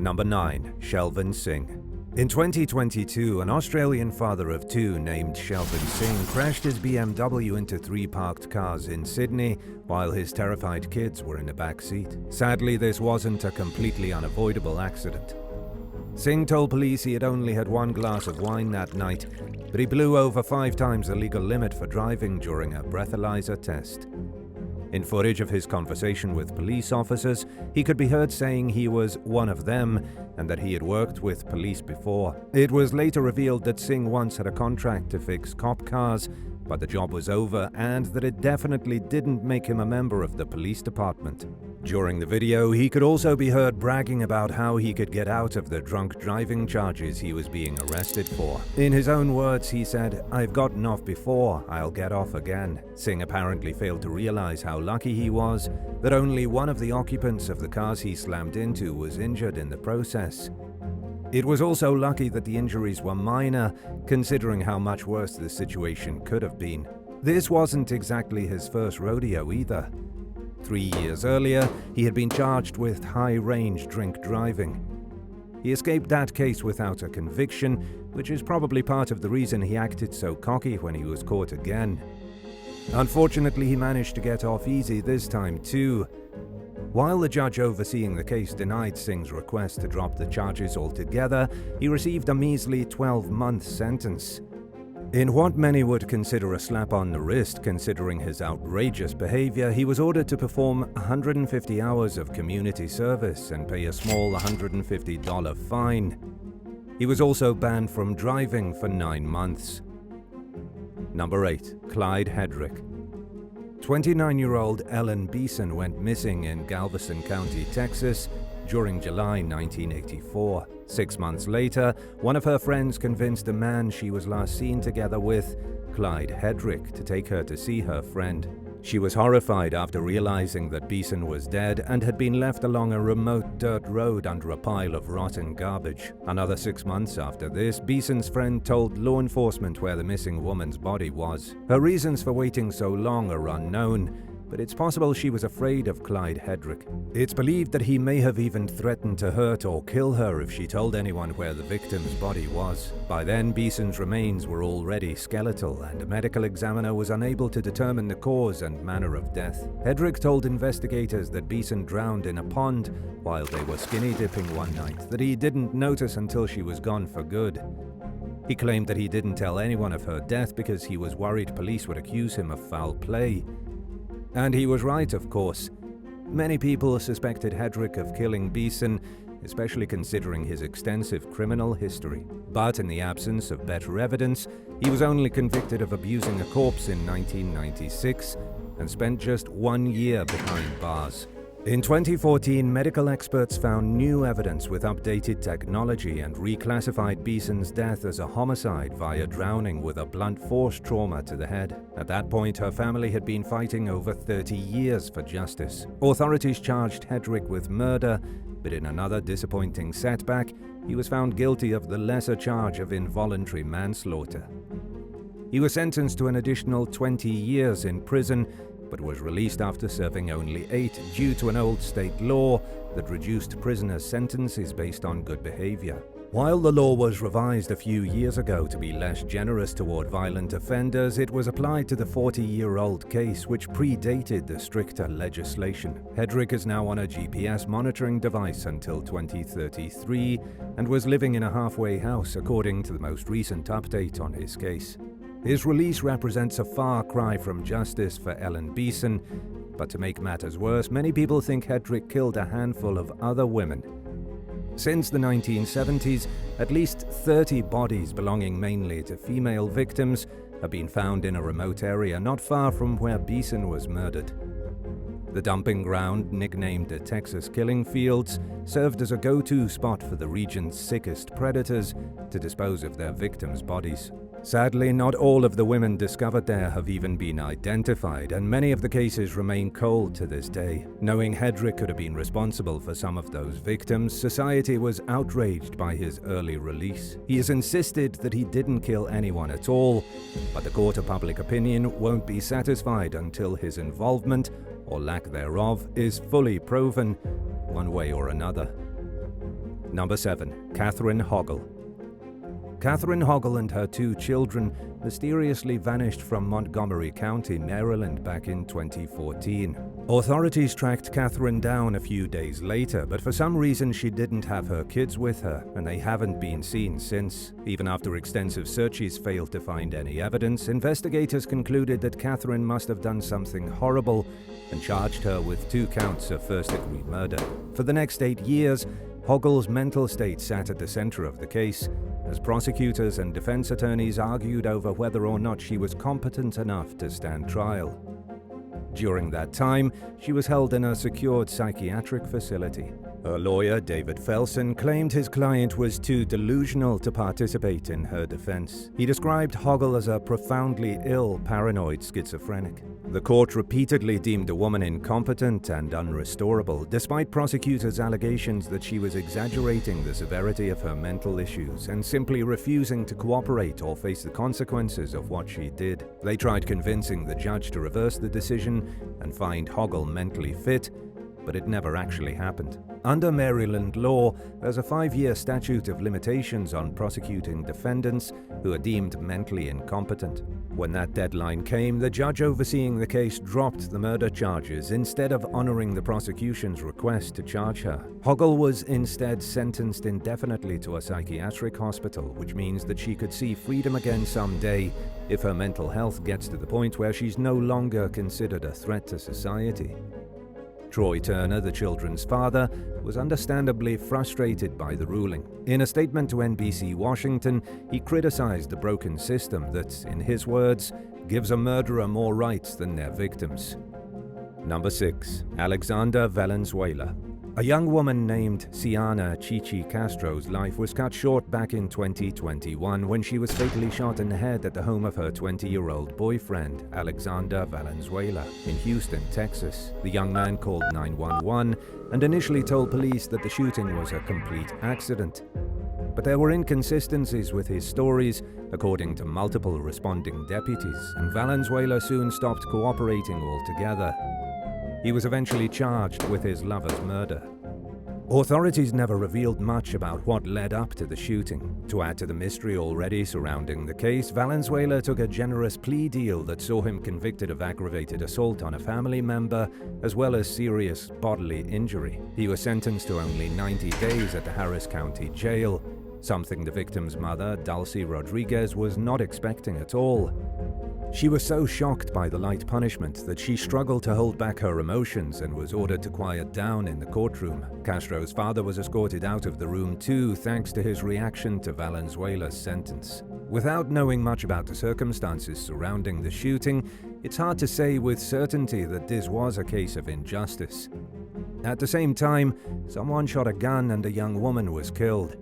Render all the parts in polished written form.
Number 9. Shelvin Singh. In 2022, an Australian father of two named Shelvin Singh crashed his BMW into 3 parked cars in Sydney while his terrified kids were in the back seat. Sadly, this wasn't a completely unavoidable accident. Singh told police he had only had 1 glass of wine that night, but he blew over 5 times the legal limit for driving during a breathalyzer test. In footage of his conversation with police officers, he could be heard saying he was one of them and that he had worked with police before. It was later revealed that Singh once had a contract to fix cop cars, but the job was over and that it definitely didn't make him a member of the police department. During the video, he could also be heard bragging about how he could get out of the drunk driving charges he was being arrested for. In his own words, he said, "I've gotten off before, I'll get off again." Singh apparently failed to realize how lucky he was that only one of the occupants of the cars he slammed into was injured in the process. It was also lucky that the injuries were minor, considering how much worse the situation could have been. This wasn't exactly his first rodeo either. 3 years earlier, he had been charged with high-range drink driving. He escaped that case without a conviction, which is probably part of the reason he acted so cocky when he was caught again. Unfortunately, he managed to get off easy this time too. While the judge overseeing the case denied Singh's request to drop the charges altogether, he received a measly 12-month sentence. In what many would consider a slap on the wrist considering his outrageous behavior, he was ordered to perform 150 hours of community service and pay a small $150 fine. He was also banned from driving for 9 months. Number 8. Clyde Hedrick. 29-year-old Ellen Beeson went missing in Galveston County, Texas, during July 1984. 6 months later, one of her friends convinced the man she was last seen together with, Clyde Hedrick, to take her to see her friend. She was horrified after realizing that Beeson was dead and had been left along a remote dirt road under a pile of rotten garbage. Another 6 months after this, Beeson's friend told law enforcement where the missing woman's body was. Her reasons for waiting so long are unknown, but it's possible she was afraid of Clyde Hedrick. It's believed that he may have even threatened to hurt or kill her if she told anyone where the victim's body was. By then, Beeson's remains were already skeletal, and a medical examiner was unable to determine the cause and manner of death. Hedrick told investigators that Beeson drowned in a pond while they were skinny dipping one night, that he didn't notice until she was gone for good. He claimed that he didn't tell anyone of her death because he was worried police would accuse him of foul play. And he was right, of course. Many people suspected Hedrick of killing Beeson, especially considering his extensive criminal history. But in the absence of better evidence, he was only convicted of abusing a corpse in 1996 and spent just 1 year behind bars. In 2014, medical experts found new evidence with updated technology and reclassified Beeson's death as a homicide via drowning with a blunt force trauma to the head. At that point, her family had been fighting over 30 years for justice. Authorities charged Hedrick with murder, but in another disappointing setback, he was found guilty of the lesser charge of involuntary manslaughter. He was sentenced to an additional 20 years in prison, but was released after serving only 8 due to an old state law that reduced prisoners' sentences based on good behavior. While the law was revised a few years ago to be less generous toward violent offenders, it was applied to the 40-year-old case, which predated the stricter legislation. Hedrick is now on a GPS monitoring device until 2033 and was living in a halfway house according to the most recent update on his case. His release represents a far cry from justice for Ellen Beeson, but to make matters worse, many people think Hedrick killed a handful of other women. Since the 1970s, at least 30 bodies belonging mainly to female victims have been found in a remote area not far from where Beeson was murdered. The dumping ground, nicknamed the Texas Killing Fields, served as a go-to spot for the region's sickest predators to dispose of their victims' bodies. Sadly, not all of the women discovered there have even been identified, and many of the cases remain cold to this day. Knowing Hedrick could have been responsible for some of those victims, society was outraged by his early release. He has insisted that he didn't kill anyone at all, but the court of public opinion won't be satisfied until his involvement, or lack thereof, is fully proven, one way or another. Number 7. Catherine Hoggle. Catherine Hoggle and her 2 children mysteriously vanished from Montgomery County, Maryland back in 2014. Authorities tracked Catherine down a few days later, but for some reason she didn't have her kids with her, and they haven't been seen since. Even after extensive searches failed to find any evidence, investigators concluded that Catherine must have done something horrible and charged her with 2 counts of first-degree murder. For the next 8 years, Hoggle's mental state sat at the center of the case, as prosecutors and defense attorneys argued over whether or not she was competent enough to stand trial. During that time, she was held in a secured psychiatric facility. Her lawyer, David Felsen, claimed his client was too delusional to participate in her defense. He described Hoggle as a profoundly ill, paranoid schizophrenic. The court repeatedly deemed the woman incompetent and unrestorable, despite prosecutors' allegations that she was exaggerating the severity of her mental issues and simply refusing to cooperate or face the consequences of what she did. They tried convincing the judge to reverse the decision and find Hoggle mentally fit, but it never actually happened. Under Maryland law, there's a 5-year statute of limitations on prosecuting defendants who are deemed mentally incompetent. When that deadline came, the judge overseeing the case dropped the murder charges instead of honoring the prosecution's request to charge her. Hoggle was instead sentenced indefinitely to a psychiatric hospital, which means that she could see freedom again someday if her mental health gets to the point where she's no longer considered a threat to society. Troy Turner, the children's father, was understandably frustrated by the ruling. In a statement to NBC Washington, he criticized the broken system that, in his words, gives a murderer more rights than their victims. Number 6. Alexandra Valenzuela. A young woman named Ciana Chichi Castro's life was cut short back in 2021 when she was fatally shot in the head at the home of her 20-year-old boyfriend, Alexandra Valenzuela, in Houston, Texas. The young man called 911 and initially told police that the shooting was a complete accident. But there were inconsistencies with his stories, according to multiple responding deputies, and Valenzuela soon stopped cooperating altogether. He was eventually charged with his lover's murder. Authorities never revealed much about what led up to the shooting. To add to the mystery already surrounding the case, Valenzuela took a generous plea deal that saw him convicted of aggravated assault on a family member, as well as serious bodily injury. He was sentenced to only 90 days at the Harris County Jail, something the victim's mother, Dulcie Rodriguez, was not expecting at all. She was so shocked by the light punishment that she struggled to hold back her emotions and was ordered to quiet down in the courtroom. Castro's father was escorted out of the room too, thanks to his reaction to Valenzuela's sentence. Without knowing much about the circumstances surrounding the shooting, it's hard to say with certainty that this was a case of injustice. At the same time, someone shot a gun and a young woman was killed.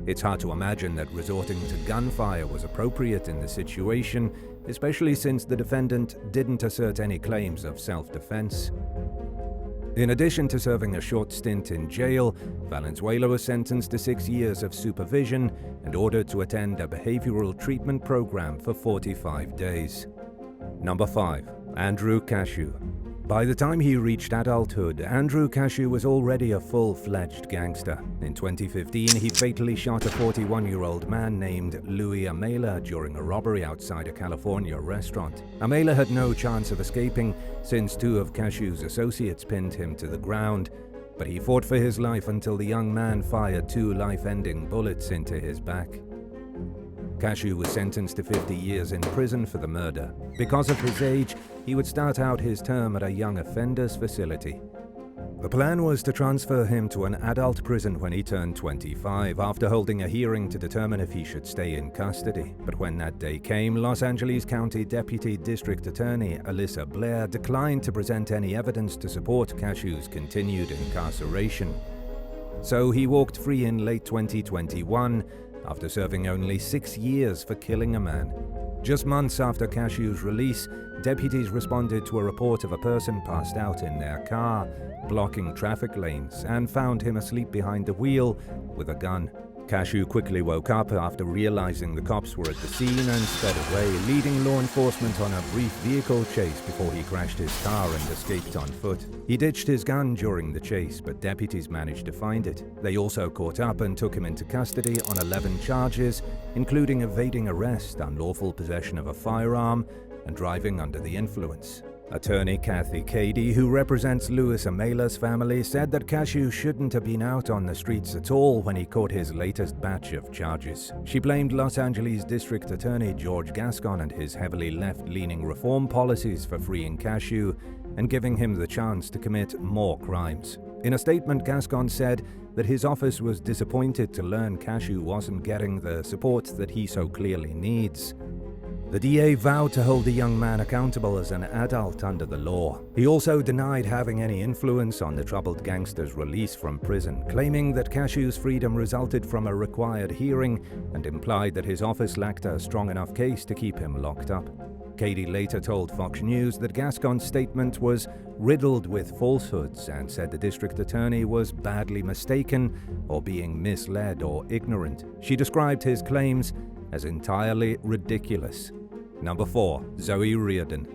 It's hard to imagine that resorting to gunfire was appropriate in the situation, especially since the defendant didn't assert any claims of self-defense. In addition to serving a short stint in jail, Valenzuela was sentenced to 6 years of supervision and ordered to attend a behavioral treatment program for 45 days. Number 5. Andrew Cashew. By the time he reached adulthood, Andrew Cashew was already a full-fledged gangster. In 2015, he fatally shot a 41-year-old man named Louis Amela during a robbery outside a California restaurant. Amela had no chance of escaping since 2 of Cashew's associates pinned him to the ground, but he fought for his life until the young man fired 2 life-ending bullets into his back. Cashew was sentenced to 50 years in prison for the murder. Because of his age, he would start out his term at a young offenders facility. The plan was to transfer him to an adult prison when he turned 25, after holding a hearing to determine if he should stay in custody. But when that day came, Los Angeles County Deputy District Attorney Alyssa Blair declined to present any evidence to support Cashew's continued incarceration. So he walked free in late 2021, after serving only 6 years for killing a man. Just months after Cashew's release, deputies responded to a report of a person passed out in their car, blocking traffic lanes, and found him asleep behind the wheel with a gun. Cashew quickly woke up after realizing the cops were at the scene and sped away, leading law enforcement on a brief vehicle chase before he crashed his car and escaped on foot. He ditched his gun during the chase, but deputies managed to find it. They also caught up and took him into custody on 11 charges, including evading arrest, unlawful possession of a firearm, and driving under the influence. Attorney Kathy Cady, who represents Louis Amela's family, said that Cashew shouldn't have been out on the streets at all when he caught his latest batch of charges. She blamed Los Angeles District Attorney George Gascon and his heavily left-leaning reform policies for freeing Cashew and giving him the chance to commit more crimes. In a statement, Gascon said that his office was disappointed to learn Cashew wasn't getting the support that he so clearly needs. The DA vowed to hold the young man accountable as an adult under the law. He also denied having any influence on the troubled gangster's release from prison, claiming that Cashew's freedom resulted from a required hearing and implied that his office lacked a strong enough case to keep him locked up. Cady later told Fox News that Gascon's statement was riddled with falsehoods and said the district attorney was badly mistaken or being misled or ignorant. She described his claims as entirely ridiculous. Number 4. Zoe Reardon.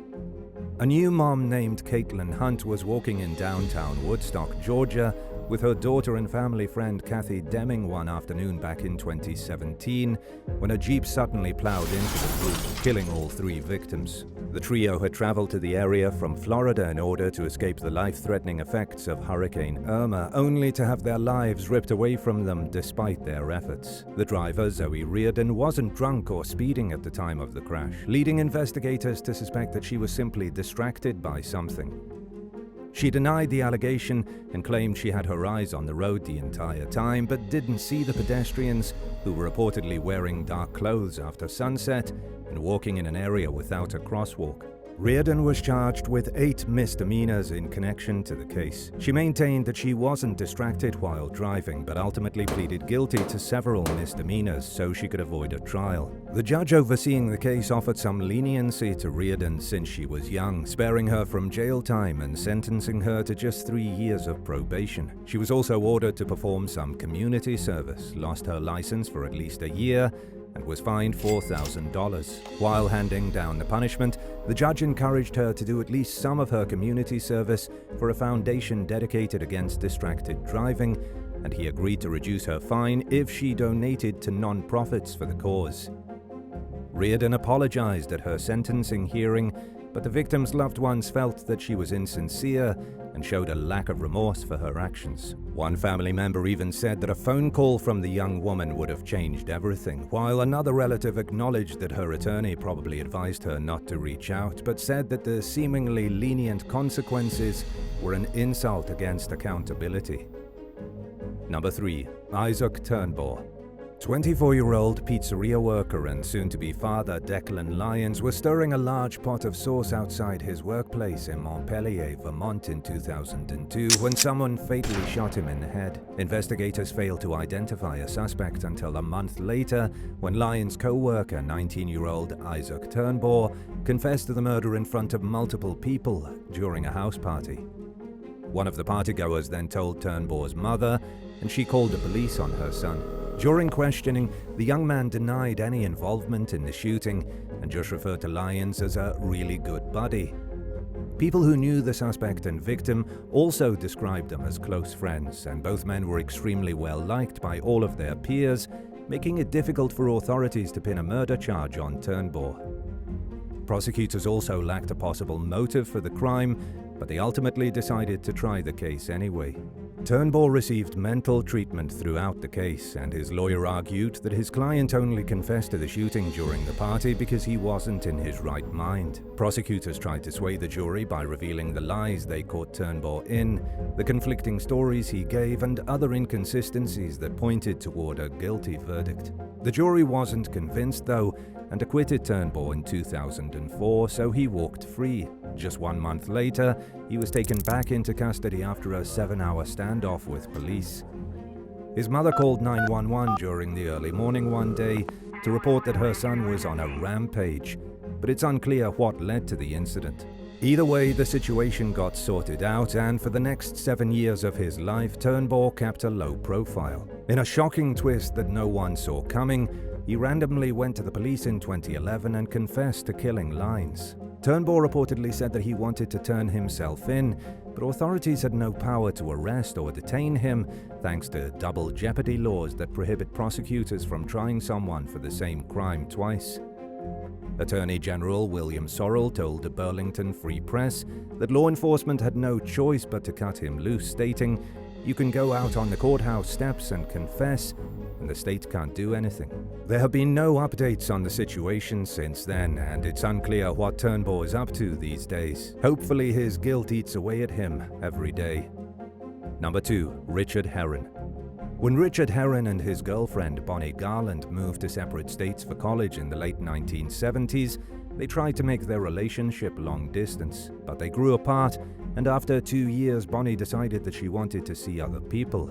A new mom named Caitlin Hunt was walking in downtown Woodstock, Georgia, with her daughter and family friend Kathy Deming one afternoon back in 2017 when a Jeep suddenly plowed into the group, killing all 3 victims. The trio had traveled to the area from Florida in order to escape the life-threatening effects of Hurricane Irma, only to have their lives ripped away from them despite their efforts. The driver, Zoe Reardon, wasn't drunk or speeding at the time of the crash, leading investigators to suspect that she was simply distracted by something. She denied the allegation and claimed she had her eyes on the road the entire time, but didn't see the pedestrians who were reportedly wearing dark clothes after sunset and walking in an area without a crosswalk. Reardon was charged with 8 misdemeanors in connection to the case. She maintained that she wasn't distracted while driving, but ultimately pleaded guilty to several misdemeanors so she could avoid a trial. The judge overseeing the case offered some leniency to Reardon since she was young, sparing her from jail time and sentencing her to just 3 years of probation. She was also ordered to perform some community service, lost her license for at least a year, and was fined $4,000. While handing down the punishment, the judge encouraged her to do at least some of her community service for a foundation dedicated against distracted driving, and he agreed to reduce her fine if she donated to non-profits for the cause. Reardon apologized at her sentencing hearing, but the victim's loved ones felt that she was insincere and showed a lack of remorse for her actions. One family member even said that a phone call from the young woman would have changed everything, while another relative acknowledged that her attorney probably advised her not to reach out, but said that the seemingly lenient consequences were an insult against accountability. Number 3. Isaac Turnbull. 24-year-old pizzeria worker and soon-to-be father Declan Lyons was stirring a large pot of sauce outside his workplace in Montpelier, Vermont in 2002 when someone fatally shot him in the head. Investigators failed to identify a suspect until a month later when Lyons' co-worker, 19-year-old Isaac Turnbull, confessed to the murder in front of multiple people during a house party. One of the partygoers then told Turnbull's mother, and she called the police on her son. During questioning, the young man denied any involvement in the shooting and just referred to Lyons as a really good buddy. People who knew the suspect and victim also described them as close friends, and both men were extremely well liked by all of their peers, making it difficult for authorities to pin a murder charge on Turnbull. Prosecutors also lacked a possible motive for the crime, but they ultimately decided to try the case anyway. Turnbull received mental treatment throughout the case, and his lawyer argued that his client only confessed to the shooting during the party because he wasn't in his right mind. Prosecutors tried to sway the jury by revealing the lies they caught Turnbull in, the conflicting stories he gave, and other inconsistencies that pointed toward a guilty verdict. The jury wasn't convinced, though, and acquitted Turnbull in 2004, so he walked free. Just 1 month later, he was taken back into custody after a 7-hour standoff with police. His mother called 911 during the early morning one day to report that her son was on a rampage, but it's unclear what led to the incident. Either way, the situation got sorted out, and for the next 7 years of his life, Turnbull kept a low profile. In a shocking twist that no one saw coming, he randomly went to the police in 2011 and confessed to killing Lines. Turnbull reportedly said that he wanted to turn himself in, but authorities had no power to arrest or detain him thanks to double jeopardy laws that prohibit prosecutors from trying someone for the same crime twice. Attorney General William Sorrell told the Burlington Free Press that law enforcement had no choice but to cut him loose, stating, "You can go out on the courthouse steps and confess, and the state can't do anything." There have been no updates on the situation since then, and it's unclear what Turnbull is up to these days. Hopefully his guilt eats away at him every day. Number 2. Richard Heron. When Richard Heron and his girlfriend Bonnie Garland moved to separate states for college in the late 1970s, they tried to make their relationship long distance, but they grew apart, and after 2 years Bonnie decided that she wanted to see other people.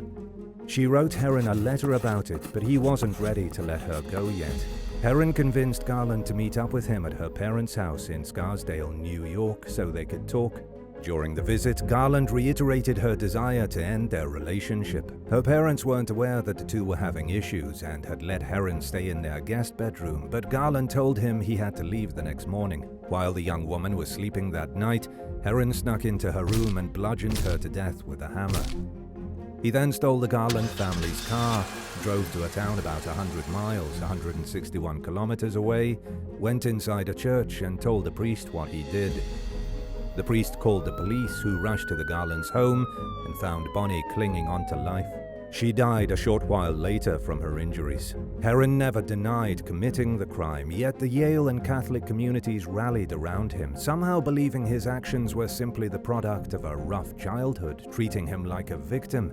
She wrote Heron a letter about it, but he wasn't ready to let her go yet. Heron convinced Garland to meet up with him at her parents' house in Scarsdale, New York, so they could talk. During the visit, Garland reiterated her desire to end their relationship. Her parents weren't aware that the two were having issues and had let Heron stay in their guest bedroom, but Garland told him he had to leave the next morning. While the young woman was sleeping that night, Heron snuck into her room and bludgeoned her to death with a hammer. He then stole the Garland family's car, drove to a town about 100 miles, 161 kilometers away, went inside a church and told the priest what he did. The priest called the police, who rushed to the Garlands' home and found Bonnie clinging on to life. She died a short while later from her injuries. Heron never denied committing the crime, yet the Yale and Catholic communities rallied around him, somehow believing his actions were simply the product of a rough childhood, treating him like a victim.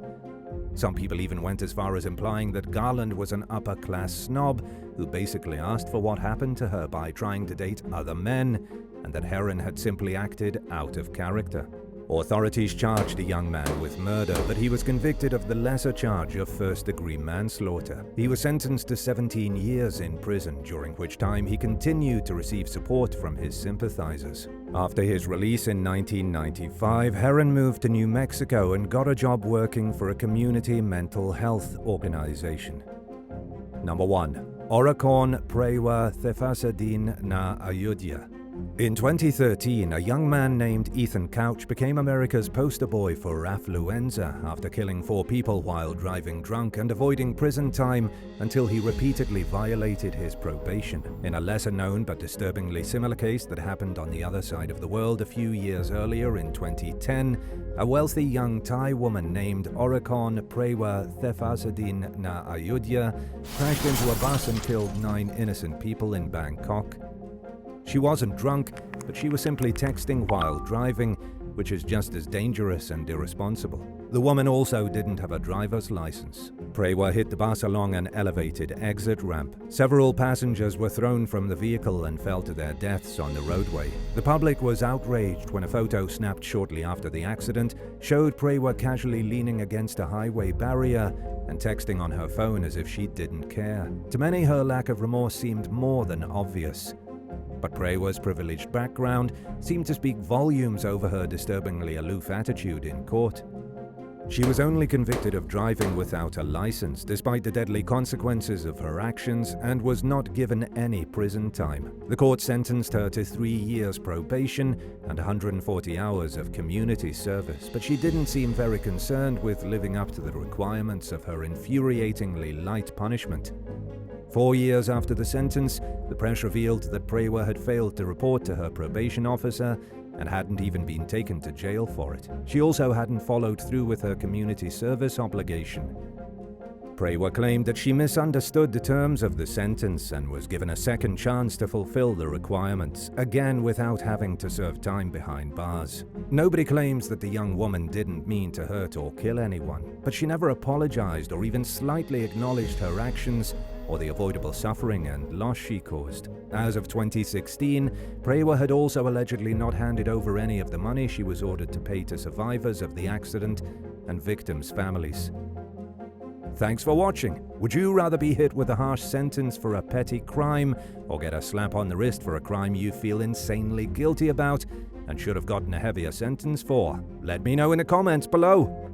Some people even went as far as implying that Garland was an upper-class snob who basically asked for what happened to her by trying to date other men, and that Heron had simply acted out of character. Authorities charged the young man with murder, but he was convicted of the lesser charge of first-degree manslaughter. He was sentenced to 17 years in prison, during which time he continued to receive support from his sympathizers. After his release in 1995, Heron moved to New Mexico and got a job working for a community mental health organization. Number 1. Oricon Prewa Thefasadin na Ayodhya. In 2013, a young man named Ethan Couch became America's poster boy for affluenza after killing 4 people while driving drunk and avoiding prison time until he repeatedly violated his probation. In a lesser-known but disturbingly similar case that happened on the other side of the world a few years earlier in 2010, a wealthy young Thai woman named Oricon Prewa Thefasadin na Ayodhya crashed into a bus and killed 9 innocent people in Bangkok. She wasn't drunk, but she was simply texting while driving, which is just as dangerous and irresponsible. The woman also didn't have a driver's license. Prewa hit the bus along an elevated exit ramp. Several passengers were thrown from the vehicle and fell to their deaths on the roadway. The public was outraged when a photo snapped shortly after the accident showed Prewa casually leaning against a highway barrier and texting on her phone as if she didn't care. To many, her lack of remorse seemed more than obvious. But Prewa's privileged background seemed to speak volumes over her disturbingly aloof attitude in court. She was only convicted of driving without a license, despite the deadly consequences of her actions, and was not given any prison time. The court sentenced her to 3 years probation and 140 hours of community service, but she didn't seem very concerned with living up to the requirements of her infuriatingly light punishment. 4 years after the sentence, the press revealed that Prewa had failed to report to her probation officer and hadn't even been taken to jail for it. She also hadn't followed through with her community service obligation. Prewa claimed that she misunderstood the terms of the sentence and was given a second chance to fulfill the requirements, again without having to serve time behind bars. Nobody claims that the young woman didn't mean to hurt or kill anyone, but she never apologized or even slightly acknowledged her actions or the avoidable suffering and loss she caused. As of 2016, Prewa had also allegedly not handed over any of the money she was ordered to pay to survivors of the accident and victims' families. Thanks for watching. Would you rather be hit with a harsh sentence for a petty crime or get a slap on the wrist for a crime you feel insanely guilty about and should have gotten a heavier sentence for? Let me know in the comments below.